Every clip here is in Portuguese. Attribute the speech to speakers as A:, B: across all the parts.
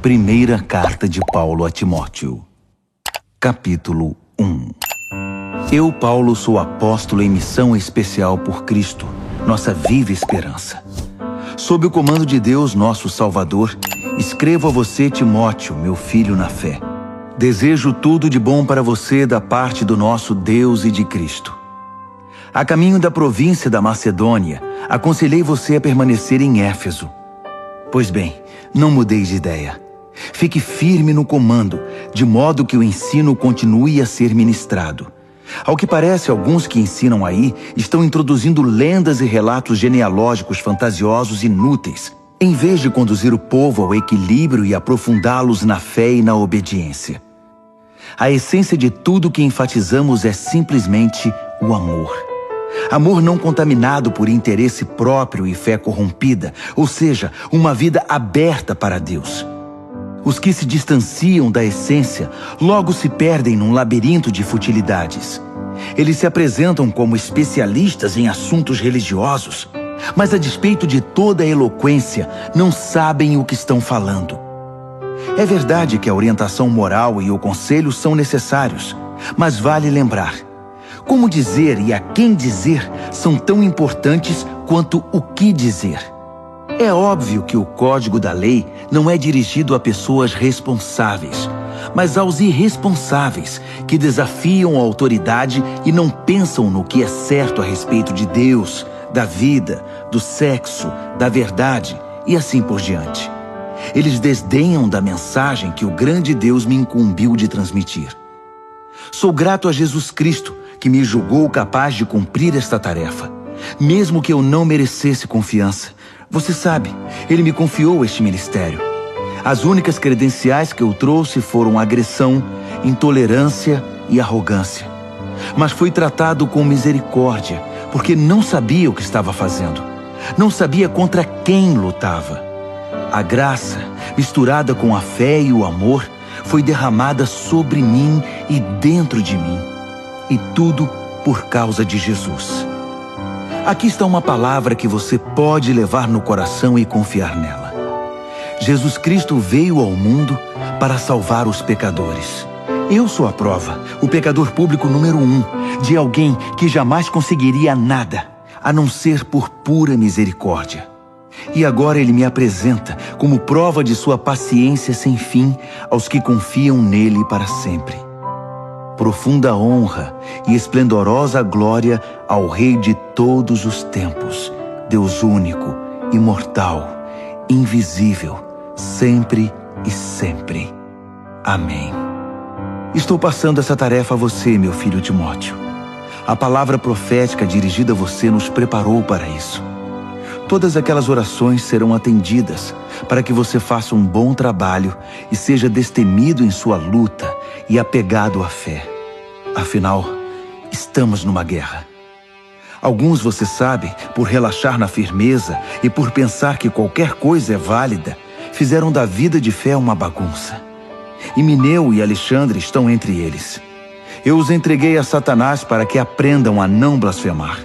A: Primeira carta de Paulo a Timóteo. Capítulo 1. Eu, Paulo, sou apóstolo em missão especial por Cristo, nossa viva esperança. Sob o comando de Deus, nosso Salvador, escrevo a você, Timóteo, meu filho na fé. Desejo tudo de bom para você da parte do nosso Deus e de Cristo. A caminho da província da Macedônia, aconselhei você a permanecer em Éfeso. Pois bem, não mudei de ideia. Fique firme no comando, de modo que o ensino continue a ser ministrado. Ao que parece, alguns que ensinam aí estão introduzindo lendas e relatos genealógicos fantasiosos inúteis, em vez de conduzir o povo ao equilíbrio e aprofundá-los na fé e na obediência. A essência de tudo que enfatizamos é simplesmente o amor. Amor não contaminado por interesse próprio e fé corrompida, ou seja, uma vida aberta para Deus. Os que se distanciam da essência logo se perdem num labirinto de futilidades. Eles se apresentam como especialistas em assuntos religiosos, mas a despeito de toda a eloquência, não sabem o que estão falando. É verdade que a orientação moral e o conselho são necessários, mas vale lembrar: como dizer e a quem dizer são tão importantes quanto o que dizer. É óbvio que o código da lei não é dirigido a pessoas responsáveis, mas aos irresponsáveis que desafiam a autoridade e não pensam no que é certo a respeito de Deus, da vida, do sexo, da verdade e assim por diante. Eles desdenham da mensagem que o grande Deus me incumbiu de transmitir. Sou grato a Jesus Cristo, que me julgou capaz de cumprir esta tarefa, mesmo que eu não merecesse confiança. Você sabe, ele me confiou este ministério. As únicas credenciais que eu trouxe foram agressão, intolerância e arrogância. Mas fui tratado com misericórdia, porque não sabia o que estava fazendo. Não sabia contra quem lutava. A graça, misturada com a fé e o amor, foi derramada sobre mim e dentro de mim. E tudo por causa de Jesus. Aqui está uma palavra que você pode levar no coração e confiar nela. Jesus Cristo veio ao mundo para salvar os pecadores. Eu sou a prova, o pecador público número 1, de alguém que jamais conseguiria nada, a não ser por pura misericórdia. E agora ele me apresenta como prova de sua paciência sem fim aos que confiam nele para sempre. Profunda honra e esplendorosa glória ao Rei de todos os tempos, Deus único, imortal, invisível, sempre e sempre. Amém. Estou passando essa tarefa a você, meu filho Timóteo. A palavra profética dirigida a você nos preparou para isso. Todas aquelas orações serão atendidas para que você faça um bom trabalho e seja destemido em sua luta e apegado à fé. Afinal, estamos numa guerra. Alguns, você sabe, por relaxar na firmeza e por pensar que qualquer coisa é válida, fizeram da vida de fé uma bagunça. Himeneu e Alexandre estão entre eles. Eu os entreguei a Satanás para que aprendam a não blasfemar.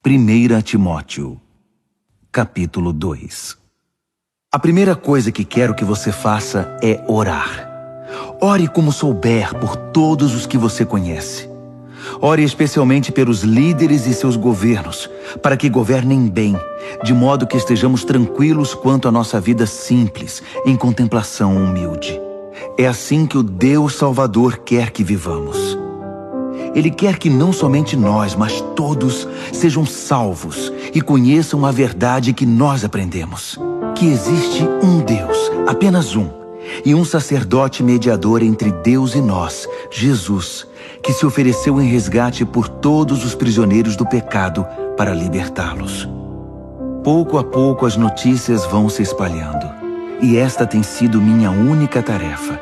A: 1 Timóteo, capítulo 2. A primeira coisa que quero que você faça é orar. Ore como souber por todos os que você conhece. Ore especialmente pelos líderes e seus governos, para que governem bem, de modo que estejamos tranquilos quanto à nossa vida simples, em contemplação humilde. É assim que o Deus Salvador quer que vivamos. Ele quer que não somente nós, mas todos sejam salvos e conheçam a verdade que nós aprendemos. Que existe um Deus, apenas um, e um sacerdote mediador entre Deus e nós, Jesus, que se ofereceu em resgate por todos os prisioneiros do pecado para libertá-los. Pouco a pouco as notícias vão se espalhando, e esta tem sido minha única tarefa: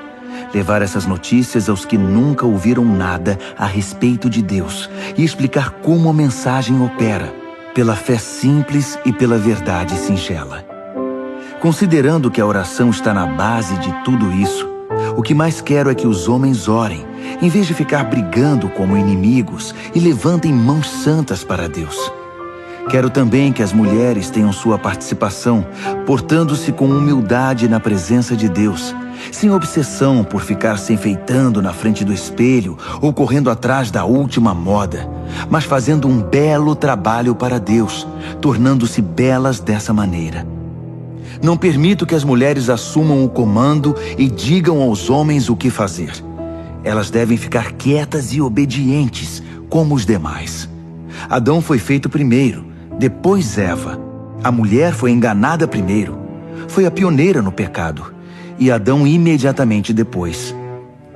A: levar essas notícias aos que nunca ouviram nada a respeito de Deus e explicar como a mensagem opera, pela fé simples e pela verdade singela. Considerando que a oração está na base de tudo isso, o que mais quero é que os homens orem, em vez de ficar brigando como inimigos, e levantem mãos santas para Deus. Quero também que as mulheres tenham sua participação, portando-se com humildade na presença de Deus, sem obsessão por ficar se enfeitando na frente do espelho ou correndo atrás da última moda, mas fazendo um belo trabalho para Deus, tornando-se belas dessa maneira. Não permito que as mulheres assumam o comando e digam aos homens o que fazer. Elas devem ficar quietas e obedientes, como os demais. Adão foi feito primeiro, depois Eva. A mulher foi enganada primeiro. Foi a pioneira no pecado. E Adão imediatamente depois.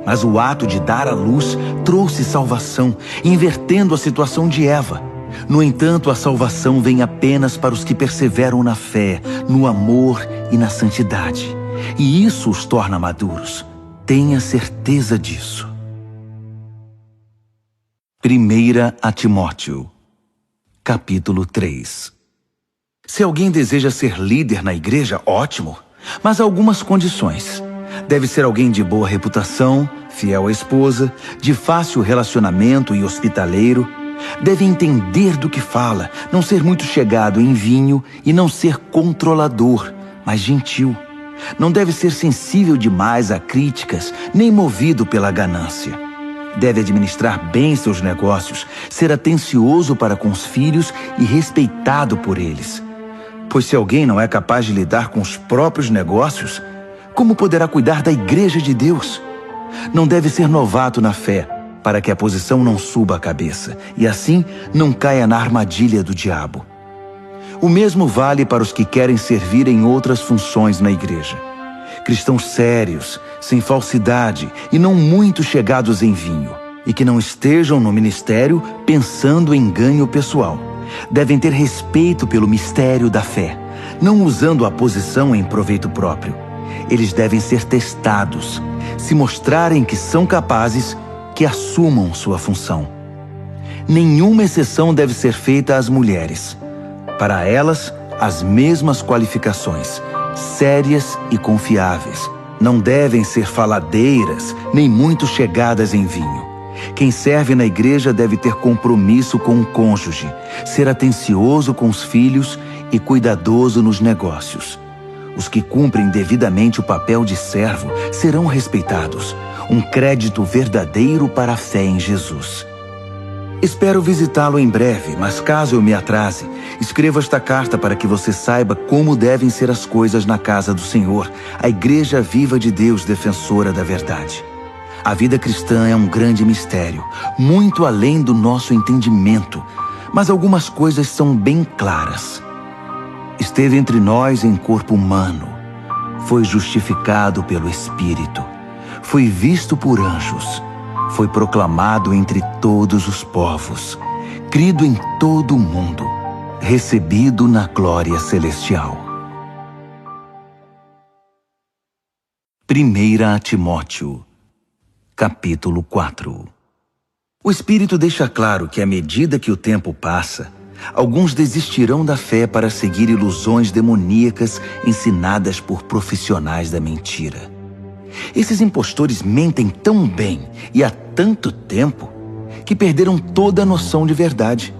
A: Mas o ato de dar à luz trouxe salvação, invertendo a situação de Eva. No entanto, a salvação vem apenas para os que perseveram na fé, no amor e na santidade. E isso os torna maduros. Tenha certeza disso. 1 Timóteo, capítulo 3. Se alguém deseja ser líder na igreja, ótimo, mas há algumas condições. Deve ser alguém de boa reputação, fiel à esposa, de fácil relacionamento e hospitaleiro. Deve entender do que fala, não ser muito chegado em vinho e não ser controlador, mas gentil. Não deve ser sensível demais a críticas, nem movido pela ganância. Deve administrar bem seus negócios, ser atencioso para com os filhos e respeitado por eles. Pois se alguém não é capaz de lidar com os próprios negócios, como poderá cuidar da igreja de Deus? Não deve ser novato na fé, para que a posição não suba a cabeça, e assim não caia na armadilha do diabo. O mesmo vale para os que querem servir em outras funções na igreja. Cristãos sérios, sem falsidade e não muito chegados em vinho, e que não estejam no ministério pensando em ganho pessoal. Devem ter respeito pelo mistério da fé, não usando a posição em proveito próprio. Eles devem ser testados. Se mostrarem que são capazes, que assumam sua função. Nenhuma exceção deve ser feita às mulheres. Para elas, as mesmas qualificações, sérias e confiáveis. Não devem ser faladeiras, nem muito chegadas em vinho. Quem serve na igreja deve ter compromisso com o cônjuge, ser atencioso com os filhos e cuidadoso nos negócios. Os que cumprem devidamente o papel de servo serão respeitados, um crédito verdadeiro para a fé em Jesus. Espero visitá-lo em breve, mas caso eu me atrase, escreva esta carta para que você saiba como devem ser as coisas na casa do Senhor, a Igreja Viva de Deus, defensora da verdade. A vida cristã é um grande mistério, muito além do nosso entendimento, mas algumas coisas são bem claras. Esteve entre nós em corpo humano, foi justificado pelo Espírito, foi visto por anjos, foi proclamado entre todos os povos, crido em todo o mundo, recebido na glória celestial. 1 Timóteo, capítulo 4. O Espírito deixa claro que à medida que o tempo passa, alguns desistirão da fé para seguir ilusões demoníacas ensinadas por profissionais da mentira. Esses impostores mentem tão bem e há tanto tempo que perderam toda a noção de verdade.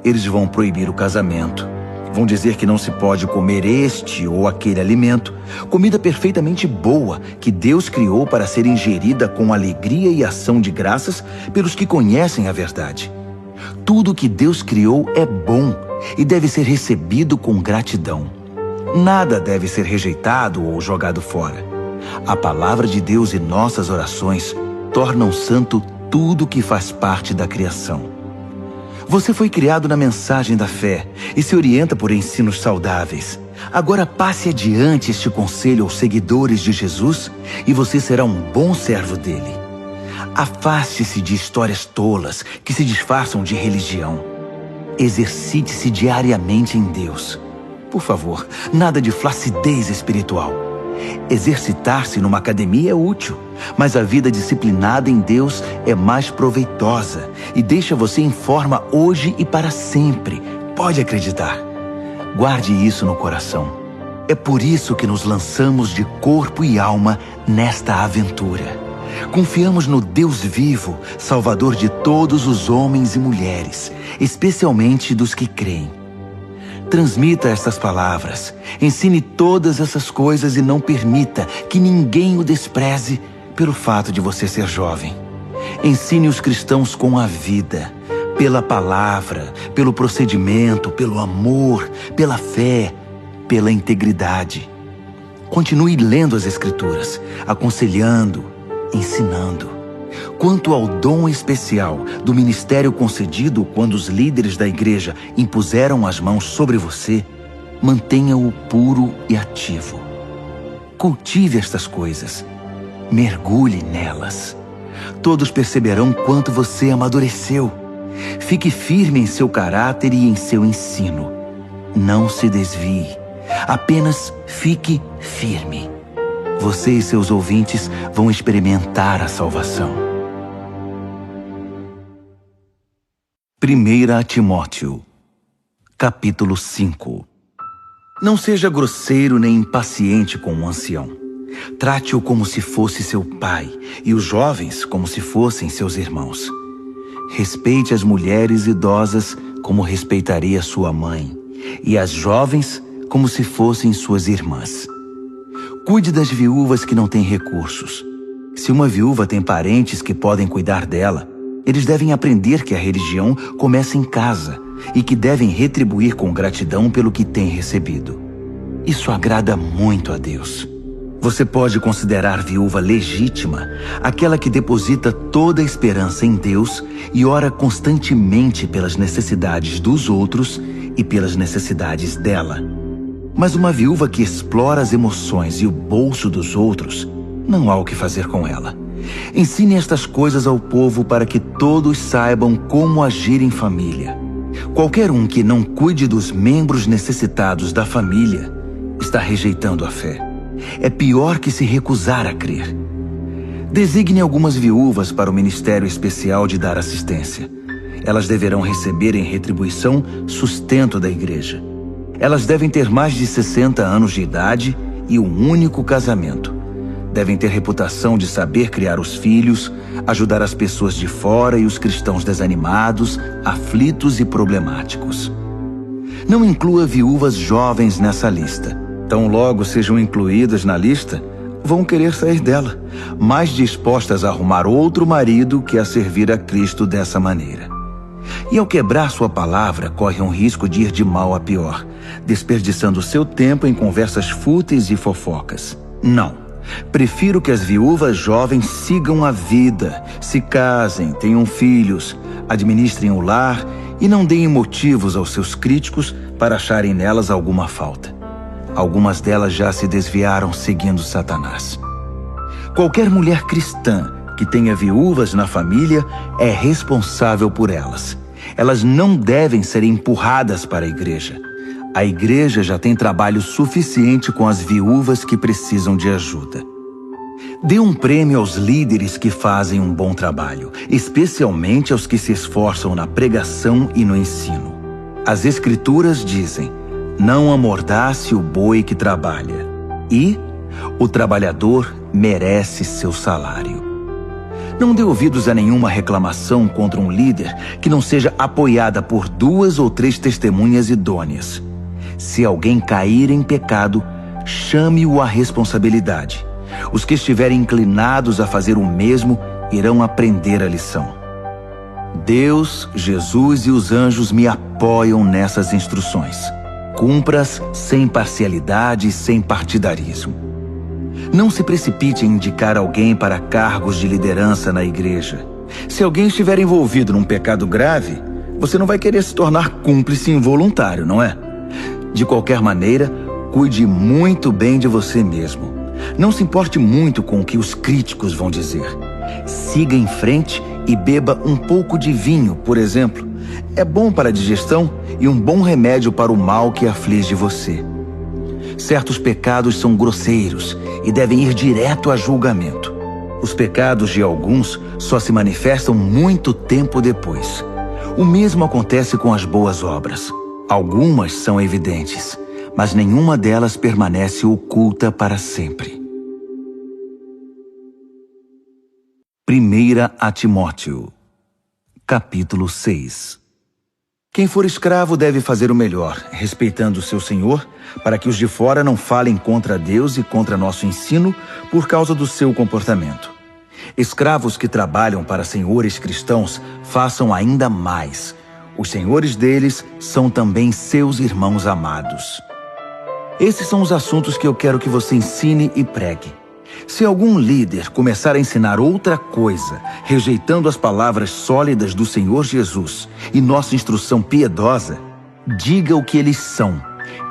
A: Eles vão proibir o casamento, vão dizer que não se pode comer este ou aquele alimento, comida perfeitamente boa que Deus criou para ser ingerida com alegria e ação de graças pelos que conhecem a verdade. Tudo que Deus criou é bom e deve ser recebido com gratidão. Nada deve ser rejeitado ou jogado fora. A palavra de Deus e nossas orações tornam santo tudo que faz parte da criação. Você foi criado na mensagem da fé e se orienta por ensinos saudáveis. Agora passe adiante este conselho aos seguidores de Jesus e você será um bom servo dele. Afaste-se de histórias tolas que se disfarçam de religião. Exercite-se diariamente em Deus. Por favor, nada de flacidez espiritual. Exercitar-se numa academia é útil, mas a vida disciplinada em Deus é mais proveitosa e deixa você em forma hoje e para sempre. Pode acreditar. Guarde isso no coração. É por isso que nos lançamos de corpo e alma nesta aventura. Confiamos no Deus vivo, Salvador de todos os homens e mulheres, especialmente dos que creem. Transmita estas palavras, ensine todas essas coisas e não permita que ninguém o despreze pelo fato de você ser jovem. Ensine os cristãos com a vida, pela palavra, pelo procedimento, pelo amor, pela fé, pela integridade. Continue lendo as Escrituras, aconselhando, ensinando. Quanto ao dom especial do ministério concedido quando os líderes da igreja impuseram as mãos sobre você, mantenha-o puro e ativo. Cultive estas coisas. Mergulhe nelas. Todos perceberão quanto você amadureceu. Fique firme em seu caráter e em seu ensino. Não se desvie. Apenas fique firme. Você e seus ouvintes vão experimentar a salvação. 1 Timóteo, capítulo 5. Não seja grosseiro nem impaciente com o ancião. Trate-o como se fosse seu pai e os jovens como se fossem seus irmãos. Respeite as mulheres idosas como respeitaria sua mãe e as jovens como se fossem suas irmãs. Cuide das viúvas que não têm recursos. Se uma viúva tem parentes que podem cuidar dela, eles devem aprender que a religião começa em casa e que devem retribuir com gratidão pelo que têm recebido. Isso agrada muito a Deus. Você pode considerar viúva legítima aquela que deposita toda a esperança em Deus e ora constantemente pelas necessidades dos outros e pelas necessidades dela. Mas uma viúva que explora as emoções e o bolso dos outros, não há o que fazer com ela. Ensine estas coisas ao povo para que todos saibam como agir em família. Qualquer um que não cuide dos membros necessitados da família está rejeitando a fé. É pior que se recusar a crer. Designe algumas viúvas para o ministério especial de dar assistência. Elas deverão receber em retribuição sustento da igreja. Elas devem ter mais de 60 anos de idade e um único casamento. Devem ter reputação de saber criar os filhos, ajudar as pessoas de fora e os cristãos desanimados, aflitos e problemáticos. Não inclua viúvas jovens nessa lista. Tão logo sejam incluídas na lista, vão querer sair dela, mais dispostas a arrumar outro marido que a servir a Cristo dessa maneira. E ao quebrar sua palavra, corre um risco de ir de mal a pior, desperdiçando seu tempo em conversas fúteis e fofocas. Não. Prefiro que as viúvas jovens sigam a vida, se casem, tenham filhos, administrem o lar e não deem motivos aos seus críticos para acharem nelas alguma falta. Algumas delas já se desviaram seguindo Satanás. Qualquer mulher cristã que tenha viúvas na família é responsável por elas. Elas não devem ser empurradas para a igreja. A igreja já tem trabalho suficiente com as viúvas que precisam de ajuda. Dê um prêmio aos líderes que fazem um bom trabalho, especialmente aos que se esforçam na pregação e no ensino. As Escrituras dizem: não amordace o boi que trabalha, e o trabalhador merece seu salário. Não dê ouvidos a nenhuma reclamação contra um líder que não seja apoiada por 2 ou 3 testemunhas idôneas. Se alguém cair em pecado, chame-o à responsabilidade. Os que estiverem inclinados a fazer o mesmo irão aprender a lição. Deus, Jesus e os anjos me apoiam nessas instruções. Cumpra-as sem parcialidade e sem partidarismo. Não se precipite em indicar alguém para cargos de liderança na igreja. Se alguém estiver envolvido num pecado grave, você não vai querer se tornar cúmplice involuntário, não é? De qualquer maneira, cuide muito bem de você mesmo. Não se importe muito com o que os críticos vão dizer. Siga em frente e beba um pouco de vinho, por exemplo. É bom para a digestão e um bom remédio para o mal que aflige você. Certos pecados são grosseiros e devem ir direto a julgamento. Os pecados de alguns só se manifestam muito tempo depois. O mesmo acontece com as boas obras. Algumas são evidentes, mas nenhuma delas permanece oculta para sempre. 1 Timóteo, capítulo 6. Quem for escravo deve fazer o melhor, respeitando o seu senhor, para que os de fora não falem contra Deus e contra nosso ensino por causa do seu comportamento. Escravos que trabalham para senhores cristãos façam ainda mais. Os senhores deles são também seus irmãos amados. Esses são os assuntos que eu quero que você ensine e pregue. Se algum líder começar a ensinar outra coisa, rejeitando as palavras sólidas do Senhor Jesus e nossa instrução piedosa, diga o que eles são: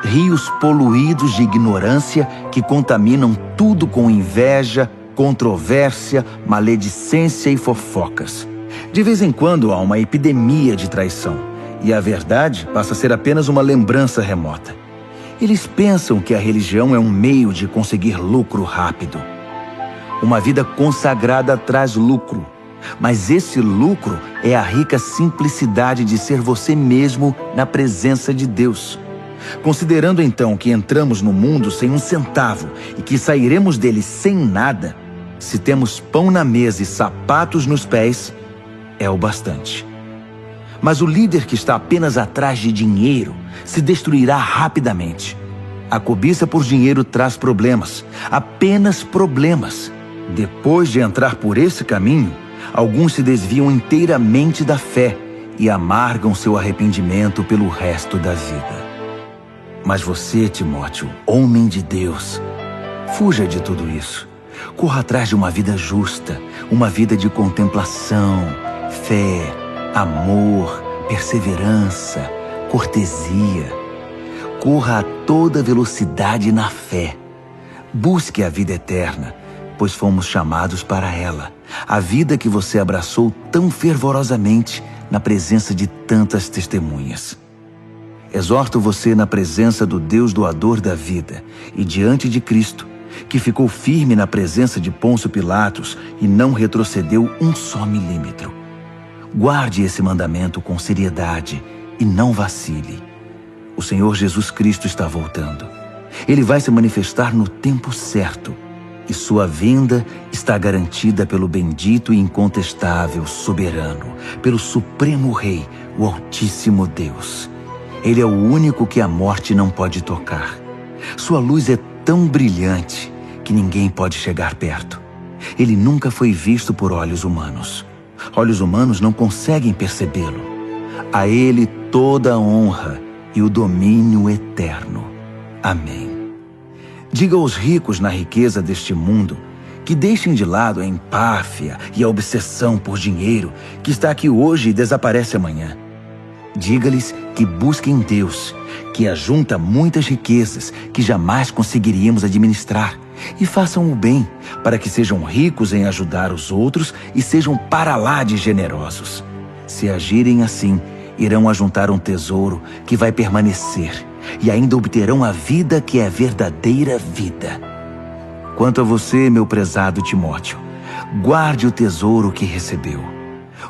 A: rios poluídos de ignorância que contaminam tudo com inveja, controvérsia, maledicência e fofocas. De vez em quando há uma epidemia de traição, e a verdade passa a ser apenas uma lembrança remota. Eles pensam que a religião é um meio de conseguir lucro rápido. Uma vida consagrada traz lucro, mas esse lucro é a rica simplicidade de ser você mesmo na presença de Deus. Considerando então que entramos no mundo sem um centavo e que sairemos dele sem nada, se temos pão na mesa e sapatos nos pés, é o bastante. Mas o líder que está apenas atrás de dinheiro se destruirá rapidamente. A cobiça por dinheiro traz problemas, apenas problemas. Depois de entrar por esse caminho, alguns se desviam inteiramente da fé e amargam seu arrependimento pelo resto da vida. Mas você, Timóteo, homem de Deus, fuja de tudo isso. Corra atrás de uma vida justa, uma vida de contemplação, fé, amor, perseverança, cortesia. Corra a toda velocidade na fé. Busque a vida eterna, pois fomos chamados para ela. A vida que você abraçou tão fervorosamente na presença de tantas testemunhas. Exorto você na presença do Deus doador da vida e diante de Cristo, que ficou firme na presença de Pôncio Pilatos e não retrocedeu um só milímetro. Guarde esse mandamento com seriedade e não vacile. O Senhor Jesus Cristo está voltando. Ele vai se manifestar no tempo certo e sua vinda está garantida pelo bendito e incontestável soberano, pelo Supremo Rei, o Altíssimo Deus. Ele é o único que a morte não pode tocar. Sua luz é tão brilhante que ninguém pode chegar perto. Ele nunca foi visto por olhos humanos. Olhos humanos não conseguem percebê-lo. A ele toda a honra e o domínio eterno. Amém. Diga aos ricos na riqueza deste mundo que deixem de lado a empáfia e a obsessão por dinheiro que está aqui hoje e desaparece amanhã. Diga-lhes que busquem Deus, que ajunta muitas riquezas que jamais conseguiríamos administrar, e façam o bem, para que sejam ricos em ajudar os outros e sejam para lá de generosos. Se agirem assim, irão ajuntar um tesouro que vai permanecer, e ainda obterão a vida que é a verdadeira vida. Quanto a você, meu prezado Timóteo, guarde o tesouro que recebeu.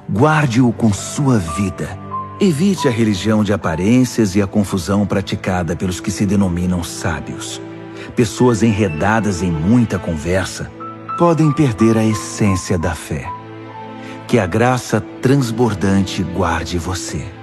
A: Guarde-o com sua vida. Evite a religião de aparências e a confusão praticada pelos que se denominam sábios. Pessoas enredadas em muita conversa podem perder a essência da fé. Que a graça transbordante guarde você.